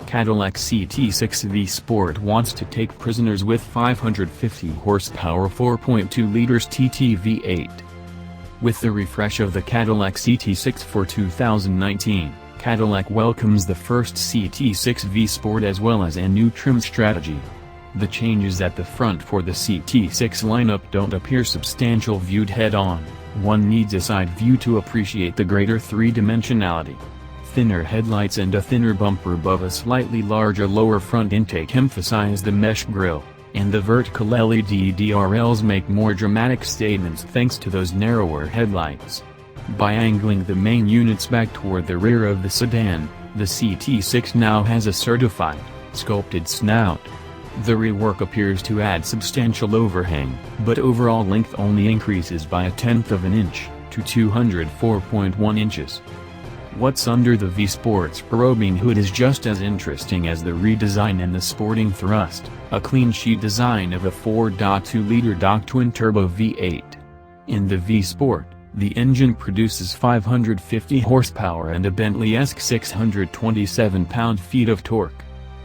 Cadillac CT6 V-Sport wants to take prisoners with 550 horsepower 4.2 liters TT V8. With the refresh of the Cadillac CT6 for 2019, Cadillac welcomes the first CT6 V-Sport as well as a new trim strategy. The changes at the front for the CT6 lineup don't appear substantial viewed head-on. One needs a side view to appreciate the greater three-dimensionality. Thinner headlights and a thinner bumper above a slightly larger lower front intake emphasize the mesh grille, and the vertical LED DRLs make more dramatic statements thanks to those narrower headlights. By angling the main units back toward the rear of the sedan, the CT6 now has a certified, sculpted snout. The rework appears to add substantial overhang, but overall length only increases by 1/10 of an inch, to 204.1 inches. What's under the V-Sport's probing hood is just as interesting as the redesign and the sporting thrust, a clean-sheet design of a 4.2-liter twin-turbo V8. In the V-Sport, the engine produces 550 horsepower and a Bentley-esque 627 pound-feet of torque.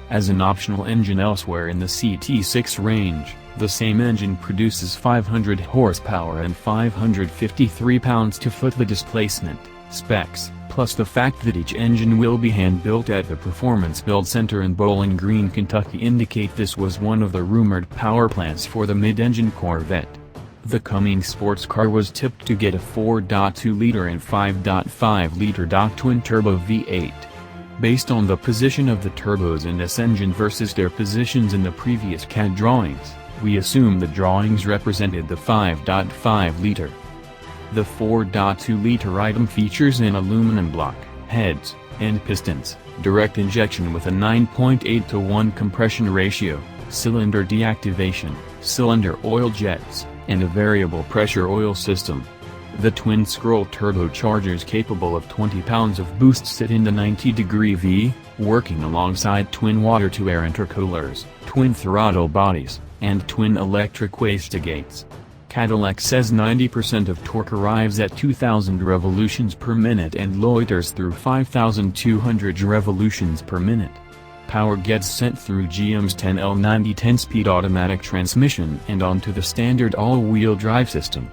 As an optional engine elsewhere in the CT6 range, the same engine produces 500 horsepower and 553 pounds-to-foot. The displacement, specs, plus the fact that each engine will be hand-built at the Performance Build Center in Bowling Green, Kentucky indicate this was one of the rumored powerplants for the mid-engine Corvette. The coming sports car was tipped to get a 4.2-liter and 5.5-liter twin-turbo V8. Based on the position of the turbos in this engine versus their positions in the previous CAD drawings, we assume the drawings represented the 5.5-liter. The 4.2-liter item features an aluminum block, heads, and pistons, direct injection with a 9.8:1 compression ratio, cylinder deactivation, cylinder oil jets, and a variable pressure oil system. The twin-scroll turbochargers capable of 20 pounds of boost sit in the 90-degree V, working alongside twin water-to-air intercoolers, twin throttle bodies, and twin electric wastegates. Cadillac says 90% of torque arrives at 2,000 revolutions per minute and loiters through 5,200 revolutions per minute. Power gets sent through GM's 10L90 10-speed automatic transmission and onto the standard all-wheel drive system.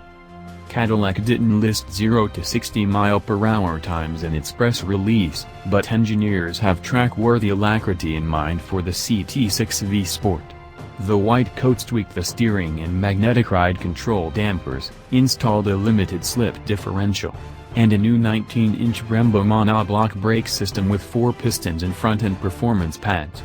Cadillac didn't list 0 to 60 mph times in its press release, but engineers have track-worthy alacrity in mind for the CT6 V-Sport. The white coats tweaked the steering and magnetic ride control dampers, installed a limited slip differential, and a new 19-inch Brembo monoblock brake system with 4 pistons in front and performance pads.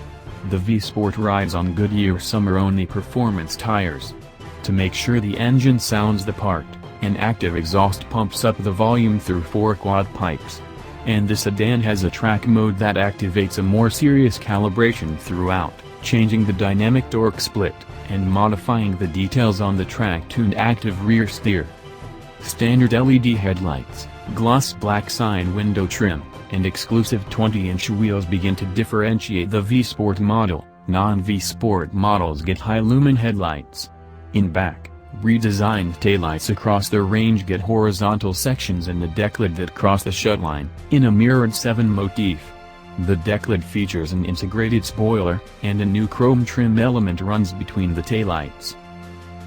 The V-Sport rides on Goodyear summer-only performance tires. To make sure the engine sounds the part, an active exhaust pumps up the volume through 4 quad pipes. And the sedan has a track mode that activates a more serious calibration throughout, changing the dynamic torque split, and modifying the details on the track-tuned active rear steer. Standard LED headlights, gloss black side window trim, and exclusive 20-inch wheels begin to differentiate the V-Sport model. Non-V-Sport models get high-lumen headlights. In back, redesigned taillights across the range get horizontal sections in the decklid that cross the shutline, in a mirrored 7 motif. The decklid features an integrated spoiler, and a new chrome trim element runs between the taillights.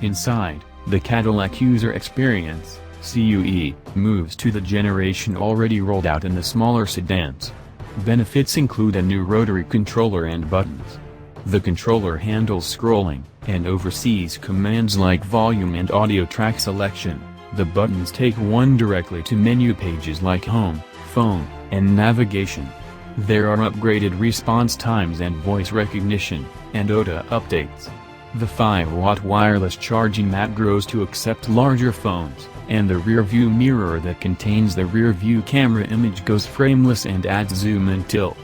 Inside, the Cadillac user experience, CUE, moves to the generation already rolled out in the smaller sedans. Benefits include a new rotary controller and buttons. The controller handles scrolling, and oversees commands like volume and audio track selection. The buttons take one directly to menu pages like home, phone, and navigation. There are upgraded response times and voice recognition, and OTA updates. The 5-watt wireless charging mat grows to accept larger phones, and the rear-view mirror that contains the rear-view camera image goes frameless and adds zoom and tilt.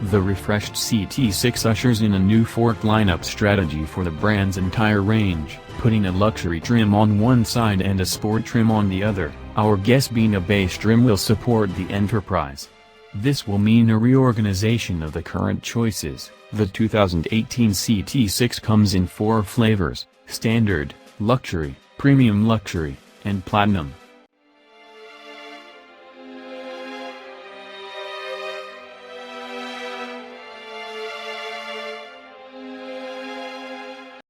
The refreshed CT6 ushers in a new fork lineup strategy for the brand's entire range, putting a luxury trim on one side and a sport trim on the other. Our guess being a base trim will support the Enterprise. This will mean a reorganization of the current choices. The 2018 CT6 comes in 4 flavors: Standard, Luxury, Premium Luxury, and Platinum.